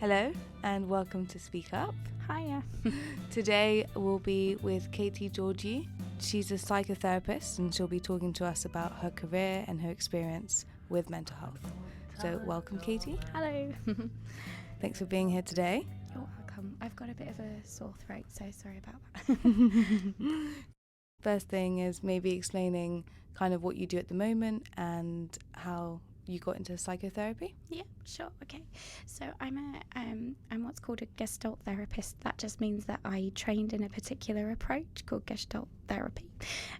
Hello and welcome to Speak Up. Hiya. Today we'll be with Katerina Georgiou. She's a psychotherapist and she'll be talking to us about her career and her experience with mental health. So welcome, Katie. Hello. Thanks for being here today. You're welcome. I've got a bit of a sore throat, so sorry about that. First thing is maybe explaining kind of what you do at the moment and how you got into psychotherapy. Yeah, sure. Okay. So I'm what's called a Gestalt Therapist. That just means that I trained in a particular approach called Gestalt Therapy.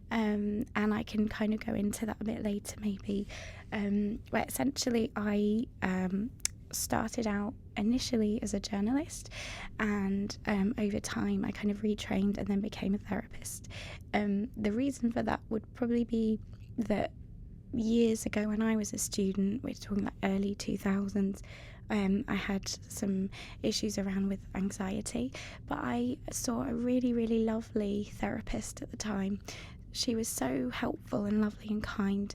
And I can kind of go into that a bit later maybe. Where essentially I started out initially as a journalist, and over time I kind of retrained and then became a therapist. The reason for that would probably be that years ago when I was a student, we're talking like early 2000s, I had some issues around with anxiety, but I saw a really, really lovely therapist at the time. She was so helpful and lovely and kind,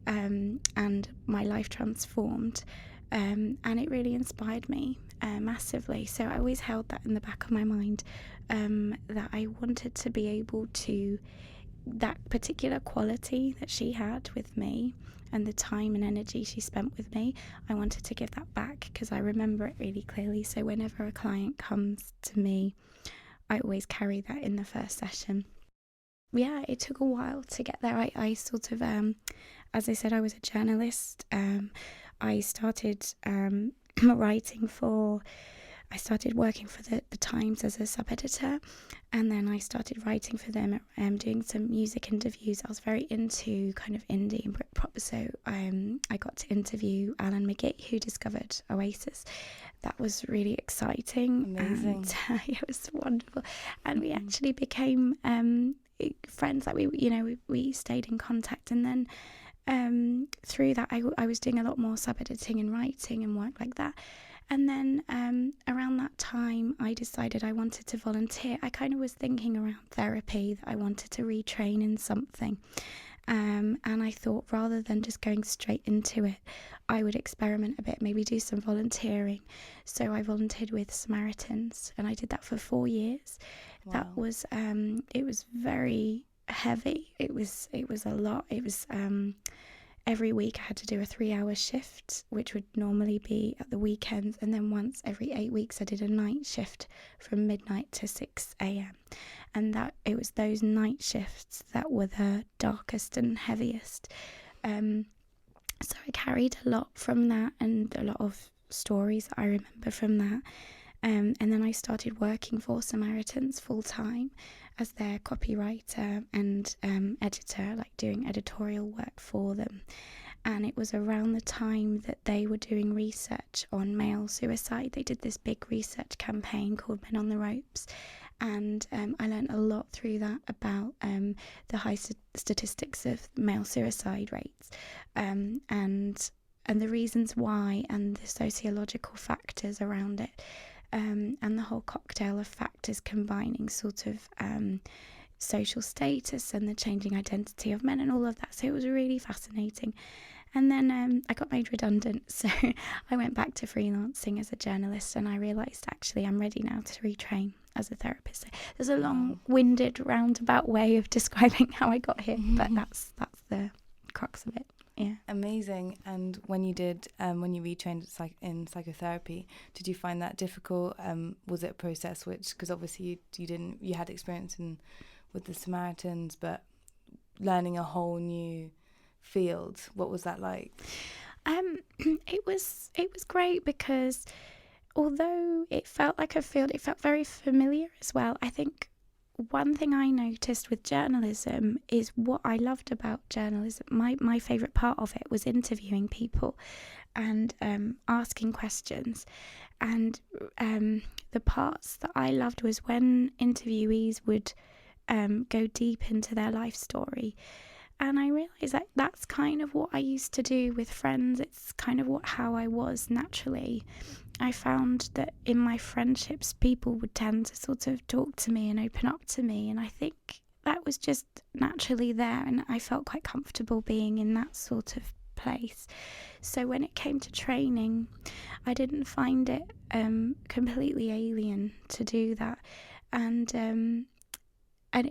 and my life transformed, and it really inspired me massively. So I always held that in the back of my mind, that I wanted to be able to, that particular quality that she had with me and the time and energy she spent with me, I wanted to give that back because I remember it really clearly. So whenever a client comes to me, I always carry that in the first session. Yeah, it took a while to get there. I sort of, as I said, I was a journalist. I started I started working for the Times as a sub-editor, and then I started writing for them, doing some music interviews. I was very into kind of indie and Britpop, so I got to interview Alan McGee, who discovered Oasis. That was really exciting. Amazing. And it was wonderful. And we actually became friends. Like we stayed in contact, and then through that I was doing a lot more sub-editing and writing and work like that. And then around that time, I decided I wanted to volunteer. I kind of was thinking around therapy that I wanted to retrain in something. And I thought rather than just going straight into it, I would experiment a bit, maybe do some volunteering. So I volunteered with Samaritans, and I did that for 4 years. Wow. That was, it was very heavy. It was a lot. It was... every week I had to do a 3-hour shift, which would normally be at the weekends, and then once every 8 weeks I did a night shift from midnight to 6 a.m. And that it was those night shifts that were the darkest and heaviest. So I carried a lot from that and a lot of stories that I remember from that. And then I started working for Samaritans full time as their copywriter and editor, like doing editorial work for them. And it was around the time that they were doing research on male suicide. They did this big research campaign called Men on the Ropes. And I learned a lot through that about the high statistics of male suicide rates, and the reasons why, and the sociological factors around it. And the whole cocktail of factors combining sort of social status and the changing identity of men and all of that. So it was really fascinating. And then I got made redundant, so I went back to freelancing as a journalist, and I realised actually I'm ready now to retrain as a therapist. So there's a long-winded roundabout way of describing how I got here, but that's the crux of it. Yeah. Amazing. And when you retrained in psychotherapy, did you find that difficult? Was it a process because obviously you had experience with the Samaritans, but learning a whole new field, what was that like? It was great because although it felt like a field, it felt very familiar as well. I think one thing I noticed with journalism is what I loved about journalism. My favourite part of it was interviewing people and asking questions. And the parts that I loved was when interviewees would go deep into their life story. And I realised that that's kind of what I used to do with friends. It's kind of how I was naturally. I found that in my friendships, people would tend to sort of talk to me and open up to me. And I think that was just naturally there. And I felt quite comfortable being in that sort of place. So when it came to training, I didn't find it completely alien to do that. And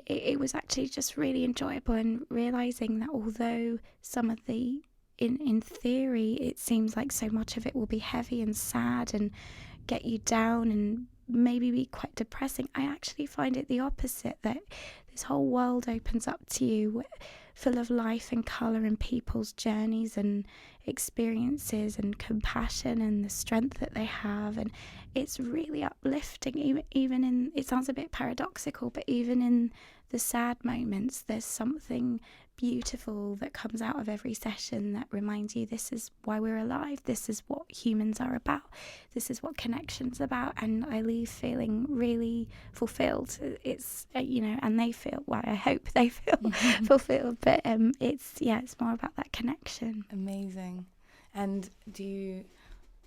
it was actually just really enjoyable, and realising that although some of the, in theory, it seems like so much of it will be heavy and sad and get you down and maybe be quite depressing, I actually find it the opposite, that this whole world opens up to you full of life and colour and people's journeys and experiences and compassion and the strength that they have, and it's really uplifting. Even in, it sounds a bit paradoxical, but even in the sad moments, there's something beautiful that comes out of every session that reminds you this is why we're alive, this is what humans are about, this is what connection's about, and I leave feeling really fulfilled. It's and they feel, well, I hope they feel fulfilled, but it's more about that connection. Amazing. And do you,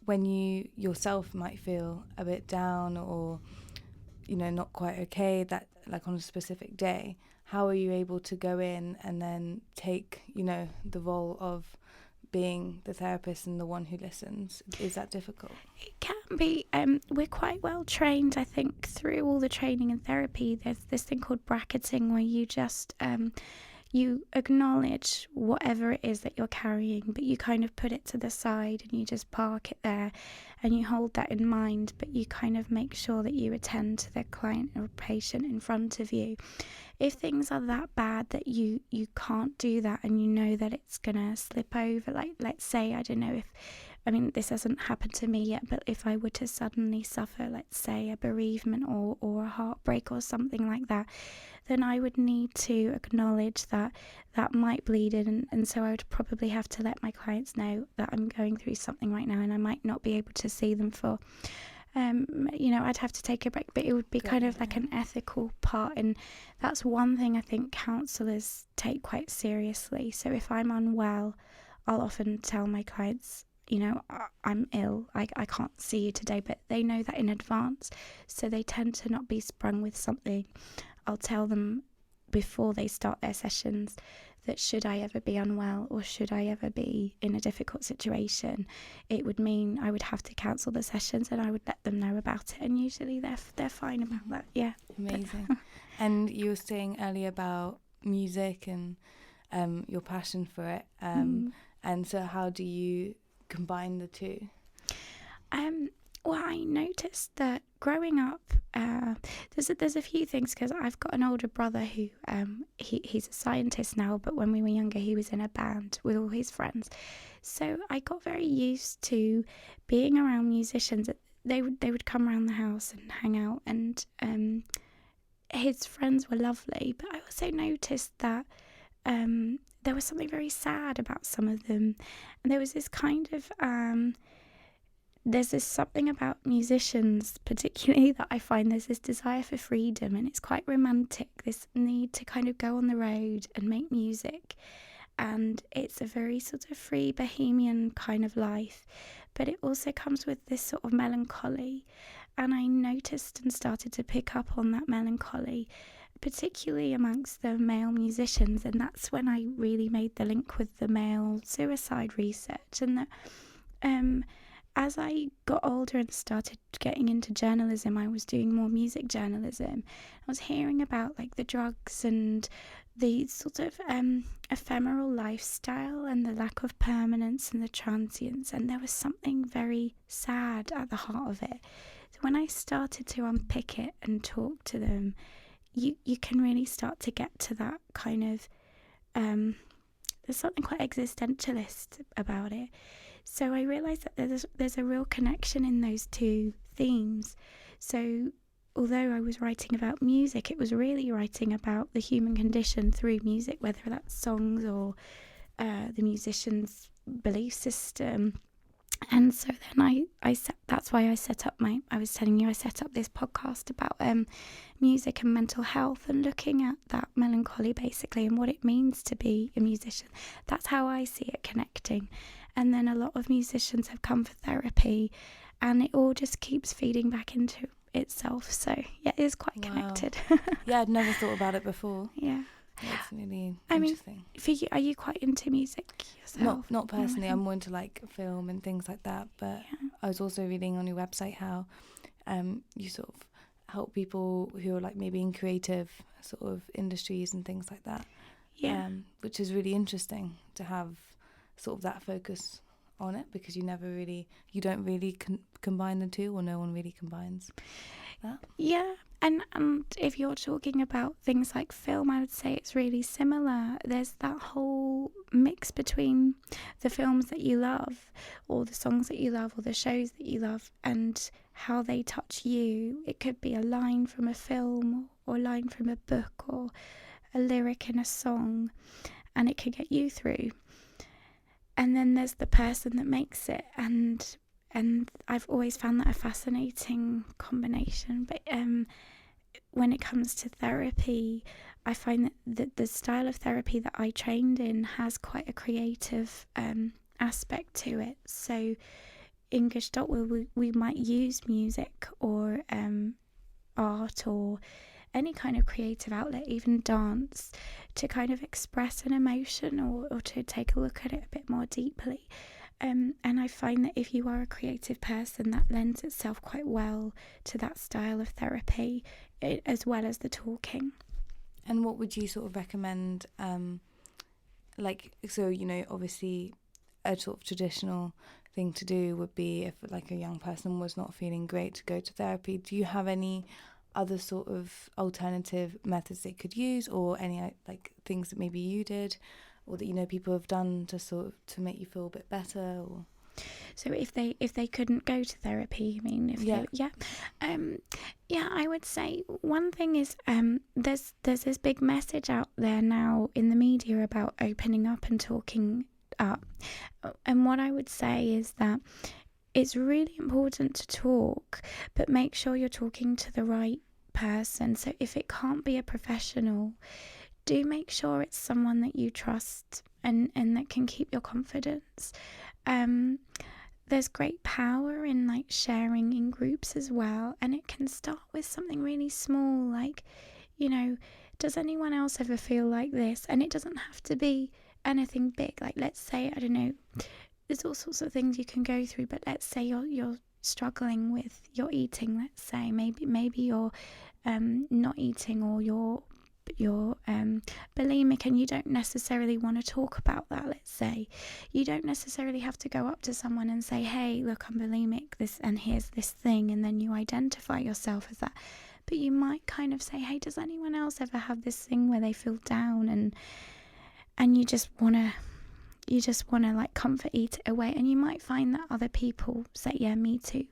when you yourself might feel a bit down or not quite okay, that like on a specific day, how are you able to go in and then take, the role of being the therapist and the one who listens? Is that difficult? It can be. We're quite well trained, I think, through all the training and therapy. There's this thing called bracketing, where you just you acknowledge whatever it is that you're carrying, but you kind of put it to the side and you just park it there and you hold that in mind, but you kind of make sure that you attend to the client or patient in front of you. If things are that bad that you can't do that, and you know that it's gonna slip over, like let's say, I don't know, this hasn't happened to me yet, but if I were to suddenly suffer, let's say, a bereavement or a heartbreak or something like that, then I would need to acknowledge that might bleed in, and so I would probably have to let my clients know that I'm going through something right now and I might not be able to see them for I'd have to take a break, but it would be kind of like an ethical part, and that's one thing I think counsellors take quite seriously. So if I'm unwell, I'll often tell my clients, I'm ill, I can't see you today, but they know that in advance, so they tend to not be sprung with something. I'll tell them before they start their sessions that should I ever be unwell or should I ever be in a difficult situation, it would mean I would have to cancel the sessions, and I would let them know about it, and usually they're fine about that. Yeah. Amazing. And you were saying earlier about music and your passion for it, and so how do you combine the two? Well, I noticed that growing up, there's a few things, because I've got an older brother who he's a scientist now, but when we were younger he was in a band with all his friends. So I got very used to being around musicians. They would come around the house and hang out, and his friends were lovely, but I also noticed that there was something very sad about some of them, and there was this kind of there's this something about musicians particularly that I find there's this desire for freedom, and it's quite romantic, this need to kind of go on the road and make music, and it's a very sort of free bohemian kind of life, but it also comes with this sort of melancholy, and I noticed and started to pick up on that melancholy, particularly amongst the male musicians, and that's when I really made the link with the male suicide research, and that as I got older and started getting into journalism, I was doing more music journalism. I was hearing about like the drugs and the sort of ephemeral lifestyle and the lack of permanence and the transience, and there was something very sad at the heart of it. So when I started to unpick it and talk to them, you can really start to get to that kind of there's something quite existentialist about it. So I realised that there's a real connection in those two themes. So although I was writing about music, it was really writing about the human condition through music, whether that's songs or the musician's belief system. And so then that's why I set up I was telling you, I set up this podcast about music and mental health, and looking at that melancholy basically and what it means to be a musician. That's how I see it connecting. And then a lot of musicians have come for therapy, and it all just keeps feeding back into itself. So yeah, it is quite connected. Yeah, I'd never thought about it before. Yeah. It's really I mean, interesting. for you, are you quite into music yourself? Not personally. I'm more into like film and things like that. But I was also reading on your website how you sort of help people who are like maybe in creative sort of industries and things like that. Yeah. Which is really interesting to have sort of that focus on it, because you don't really combine the two, or no one really combines that. Yeah. And if you're talking about things like film, I would say it's really similar. There's that whole mix between the films that you love, or the songs that you love, or the shows that you love, and how they touch you. It could be a line from a film, or a line from a book, or a lyric in a song, and it could get you through. And then there's the person that makes it, and I've always found that a fascinating combination. But when it comes to therapy, I find that the style of therapy that I trained in has quite a creative aspect to it. So in Gestalt, we might use music or art or any kind of creative outlet, even dance, to kind of express an emotion or to take a look at it a bit more deeply. And I find that if you are a creative person, that lends itself quite well to that style of therapy, as well as the talking. And what would you sort of recommend? Obviously a sort of traditional thing to do would be, if like a young person was not feeling great, to go to therapy. Do you have any other sort of alternative methods they could use, or any like things that maybe you did, or that people have done to make you feel a bit better? Or so if they couldn't go to therapy, I mean, I would say one thing is there's this big message out there now in the media about opening up and talking up, and what I would say is that it's really important to talk, but make sure you're talking to the right person. So if it can't be a professional, do make sure it's someone that you trust and that can keep your confidence. There's great power in like sharing in groups as well, and it can start with something really small, like, does anyone else ever feel like this? And it doesn't have to be anything big. Like, let's say, I don't know, there's all sorts of things you can go through, but let's say you're struggling with your eating. Let's say maybe you're not eating, or you're bulimic, and you don't necessarily want to talk about that. Let's say you don't necessarily have to go up to someone and say, hey, look, I'm bulimic, this, and here's this thing, and then you identify yourself as that. But you might kind of say, hey, does anyone else ever have this thing where they feel down, and you just want to like comfort eat it away? And you might find that other people say, yeah, me too.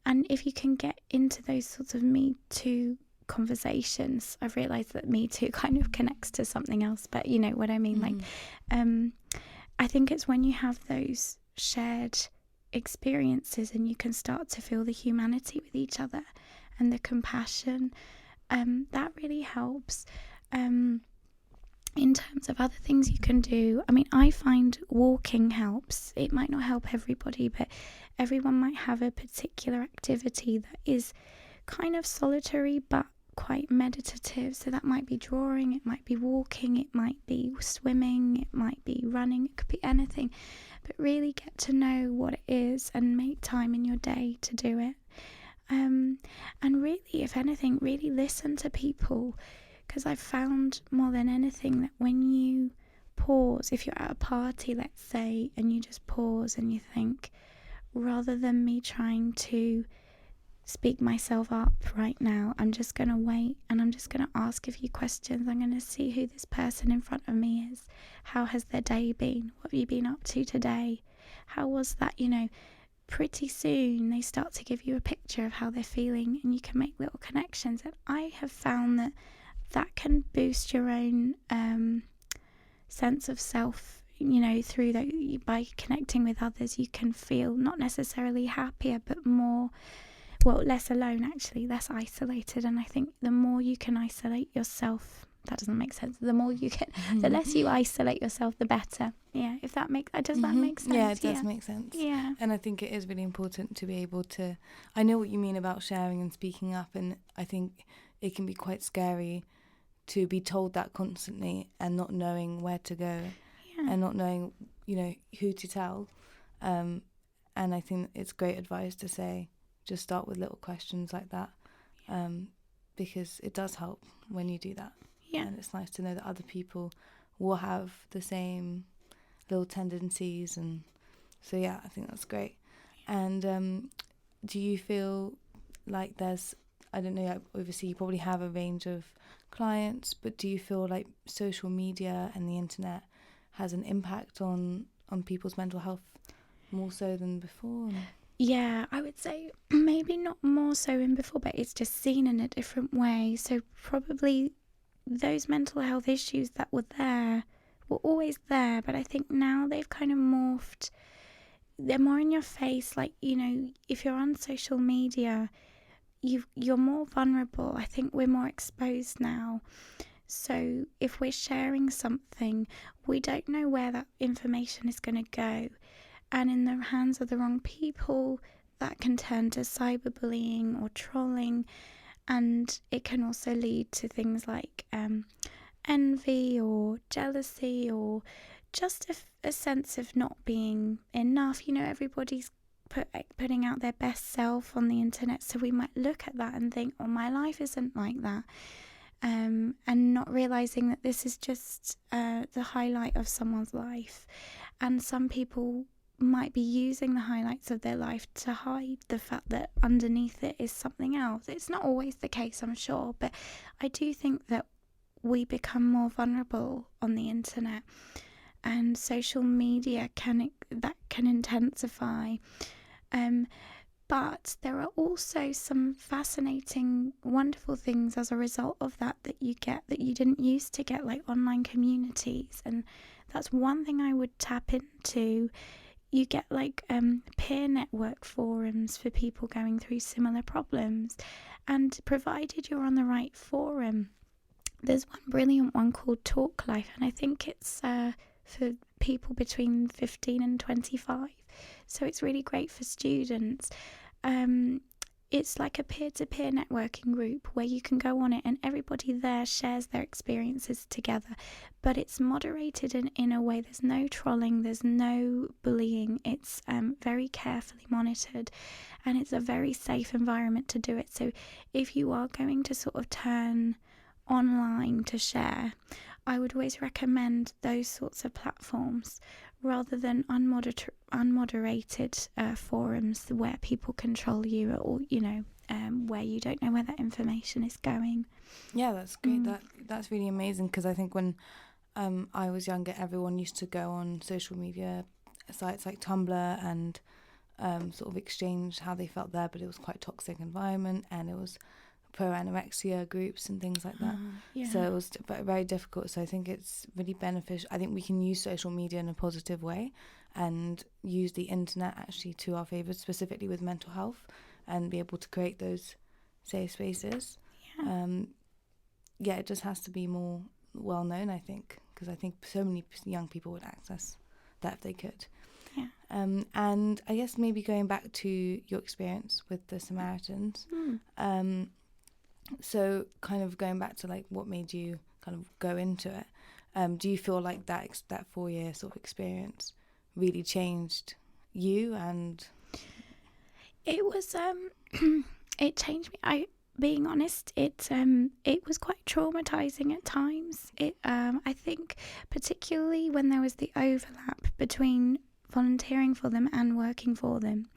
And if you can get into those sorts of me too conversations, I've realised that me too kind of connects to something else, but you know what I mean. Like I think it's when you have those shared experiences and you can start to feel the humanity with each other and the compassion, that really helps. In terms of other things you can do, I mean, I find walking helps. It might not help everybody, but everyone might have a particular activity that is kind of solitary but quite meditative. So that might be drawing, it might be walking, it might be swimming, it might be running, it could be anything. But really get to know what it is and make time in your day to do it. And really, if anything, really listen to people. Because I've found more than anything that when you pause, if you're at a party, let's say, and you just pause and you think, rather than me trying to speak myself up right now, I'm just going to wait and I'm just going to ask a few questions. I'm going to see who this person in front of me is. How has their day been? What have you been up to today? How was that? Pretty soon they start to give you a picture of how they're feeling, and you can make little connections. And I have found that can boost your own sense of self, through that. By connecting with others, you can feel not necessarily happier, but more, less alone, actually, less isolated. And I think the more you can isolate yourself, that doesn't make sense. The more you can, the less you isolate yourself, the better. Yeah, if that makes, does that make sense? Yeah, it does make sense. Yeah. And I think it is really important to be able to, I know what you mean about sharing and speaking up, and I think it can be quite scary to be told that constantly and not knowing where to go and not knowing, who to tell. And I think it's great advice to say, just start with little questions like that, because it does help when you do that. Yeah. And it's nice to know that other people will have the same little tendencies. And so, yeah, I think that's great. And do you feel like there's, I don't know, obviously you probably have a range of clients, but do you feel like social media and the internet has an impact on people's mental health more so than before? Yeah, I would say maybe not more so than before, but it's just seen in a different way. So probably those mental health issues that were there were always there, but I think now they've kind of morphed. They're more in your face. Like, if you're on social media, you're more vulnerable. I think we're more exposed now. So if we're sharing something, we don't know where that information is going to go. And in the hands of the wrong people, that can turn to cyberbullying or trolling. And it can also lead to things like envy or jealousy, or just a sense of not being enough. Everybody's putting out their best self on the internet, so we might look at that and think, oh, my life isn't like that, and not realizing that this is just the highlight of someone's life. And some people might be using the highlights of their life to hide the fact that underneath it is something else. It's not always the case, I'm sure, but I do think that we become more vulnerable on the internet, and social media can intensify. But there are also some fascinating, wonderful things as a result of that you get that you didn't used to get, like online communities. And that's one thing I would tap into. You get like peer network forums for people going through similar problems, and provided you're on the right forum, there's one brilliant one called Talk Life, and I think it's for people between 15 and 25, so it's really great for students. It's like a peer-to-peer networking group where you can go on it and everybody there shares their experiences together, but it's moderated in a way. There's no trolling, there's no bullying. It's very carefully monitored, and it's a very safe environment to do it. So if you are going to sort of turn online to share, I would always recommend those sorts of platforms rather than unmoderated forums where people control you, or where you don't know where that information is going. Yeah, that's great. That's really amazing, because I think when I was younger, everyone used to go on social media sites like Tumblr and sort of exchange how they felt there, but it was quite a toxic environment, and it was pro-anorexia groups and things like that. So it was very difficult. So I think it's really beneficial. I think we can use social media in a positive way and use the internet actually to our favour, specifically with mental health, and be able to create those safe spaces. It just has to be more well known, I think, because I think so many young people would access that if they could. And I guess maybe going back to your experience with the Samaritans, so kind of going back to like what made you kind of go into it, do you feel like that 4-year sort of experience really changed you? And it was it changed me. Being honest, it was quite traumatizing at times. I think particularly when there was the overlap between volunteering for them and working for them,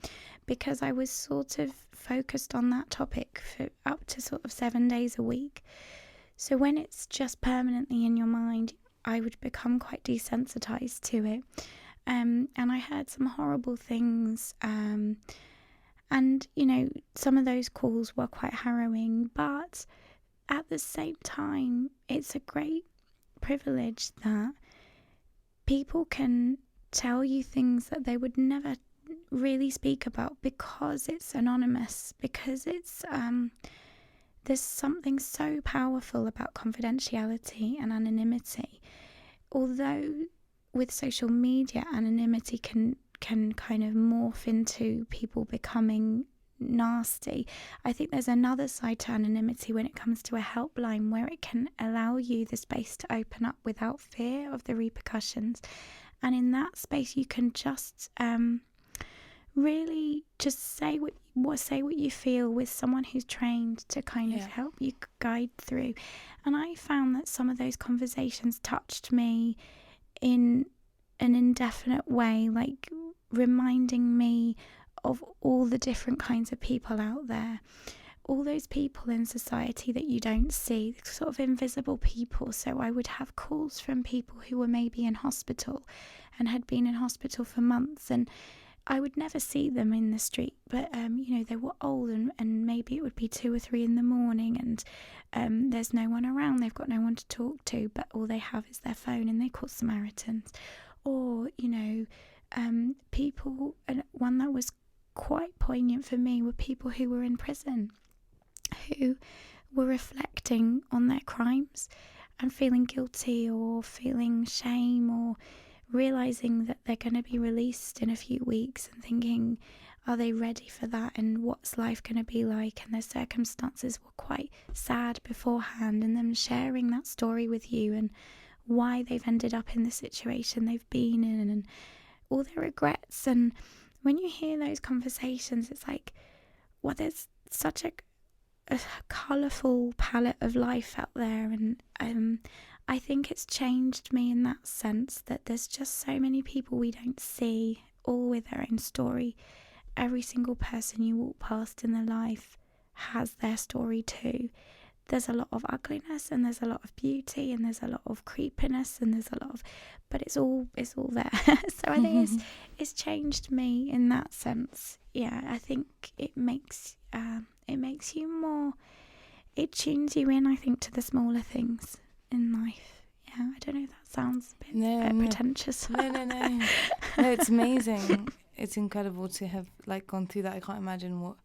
because I was sort of focused on that topic for up to sort of 7 days a week. So when it's just permanently in your mind, I would become quite desensitized to it. And I heard some horrible things. And, some of those calls were quite harrowing. But at the same time, it's a great privilege that people can tell you things that they would never really speak about, because it's anonymous, because it's there's something so powerful about confidentiality and anonymity. Although with social media, anonymity can kind of morph into people becoming nasty. I think there's another side to anonymity when it comes to a helpline, where it can allow you the space to open up without fear of the repercussions. And in that space, you can just really just say what you feel with someone who's trained to kind of help you guide through. And I found that some of those conversations touched me in an indefinite way, like reminding me of all the different kinds of people out there, all those people in society that you don't see, sort of invisible people. So I would have calls from people who were maybe in hospital and had been in hospital for months, and I would never see them in the street, but they were old, and maybe it would be 2 or 3 in the morning, and there's no one around, they've got no one to talk to, but all they have is their phone, and they call Samaritans. Or people, and one that was quite poignant for me were people who were in prison, who were reflecting on their crimes and feeling guilty or feeling shame, or realising that they're going to be released in a few weeks, and thinking, are they ready for that, and what's life going to be like, and their circumstances were quite sad beforehand, and them sharing that story with you and why they've ended up in the situation they've been in and all their regrets. And when you hear those conversations, it's like, well, there's such a colourful palette of life out there, and I think it's changed me in that sense, that there's just so many people we don't see, all with their own story. Every single person you walk past in their life has their story too. There's a lot of ugliness, and there's a lot of beauty, and there's a lot of creepiness, and there's a lot of, but it's all there. So I think it's changed me in that sense. Yeah, I think it makes you more, it tunes you in, I think, to the smaller things in life. Yeah, I don't know if that sounds a bit pretentious. No, it's amazing. It's incredible to have gone through that. I can't imagine what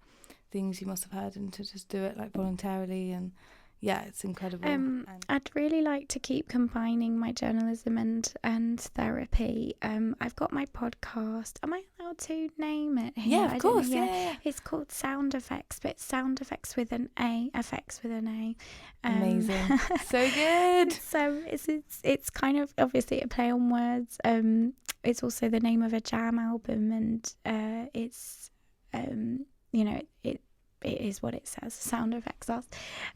things you must have had, and to just do it voluntarily, and it's incredible. I'd really like to keep combining my journalism and therapy. I've got my podcast. Am I allowed to name it here? Yeah, of course. Yeah. It's called Sound Effects, but sound effects with an A, effects with an A. Amazing. So good. So it's kind of obviously a play on words. It's also the name of a Jam album, and it's it is what it says, Sound Effects Us.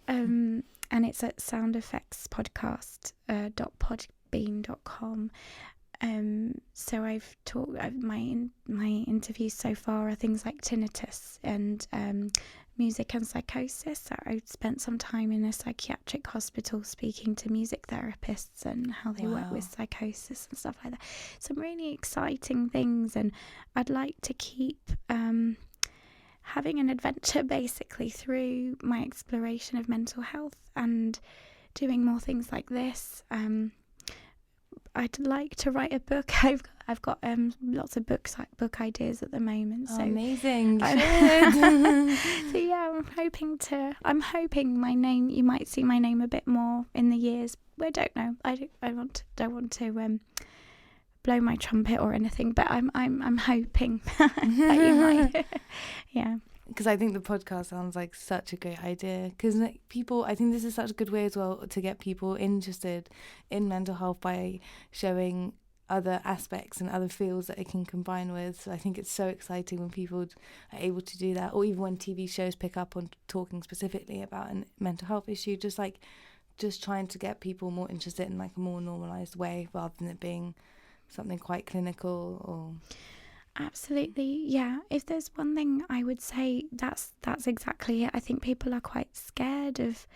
And it's at soundeffectspodcast.podbean.com. So I've talked, my interviews so far are things like tinnitus and music and psychosis. So I spent some time in a psychiatric hospital speaking to music therapists and how they work with psychosis and stuff like that. Some really exciting things, and I'd like to keep having an adventure basically through my exploration of mental health and doing more things like this. I'd like to write a book. I've got lots of book ideas at the moment. So amazing. So yeah, I'm hoping my name, you might see my name a bit more in the years. I don't know. I don't want to blow my trumpet or anything, but I'm hoping that you might. Yeah, because I think the podcast sounds like such a great idea, because people, I think this is such a good way as well to get people interested in mental health by showing other aspects and other fields that it can combine with. So I think it's so exciting when people are able to do that, or even when TV shows pick up on talking specifically about a mental health issue, just trying to get people more interested in a more normalized way, rather than it being something quite clinical. Or absolutely, yeah. If there's one thing I would say, that's exactly it. I think people are quite scared of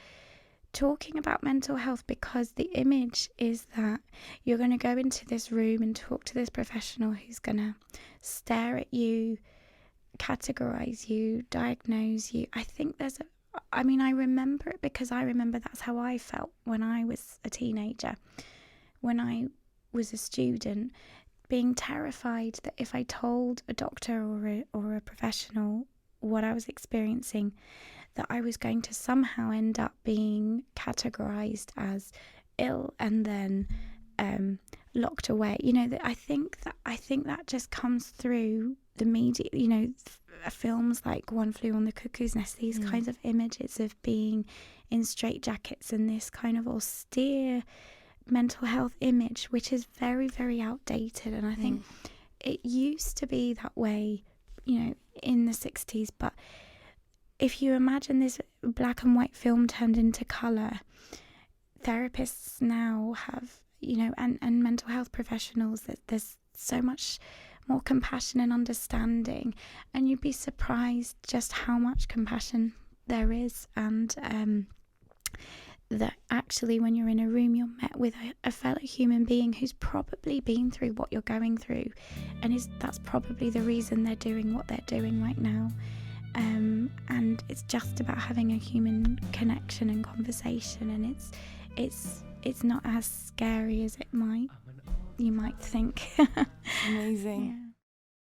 talking about mental health, because the image is that you're going to go into this room and talk to this professional who's going to stare at you, categorize you, diagnose you. I think I remember it because I remember that's how I felt when I was a teenager, when I was a student, being terrified that if I told a doctor or a professional what I was experiencing, that I was going to somehow end up being categorized as ill, and then locked away. I think that just comes through the media. Films like One Flew on the Cuckoo's Nest. These kinds of images of being in straitjackets and this kind of austere mental health image, which is very, very outdated. And I think it used to be that way, in the 60s. But if you imagine this black and white film turned into colour, therapists now have, and mental health professionals, that there's so much more compassion and understanding, and you'd be surprised just how much compassion there is, and that actually when you're in a room you're met with a fellow human being who's probably been through what you're going through, and that's probably the reason they're doing what they're doing right now. And it's just about having a human connection and conversation, and it's not as scary as you might think. Amazing. Yeah.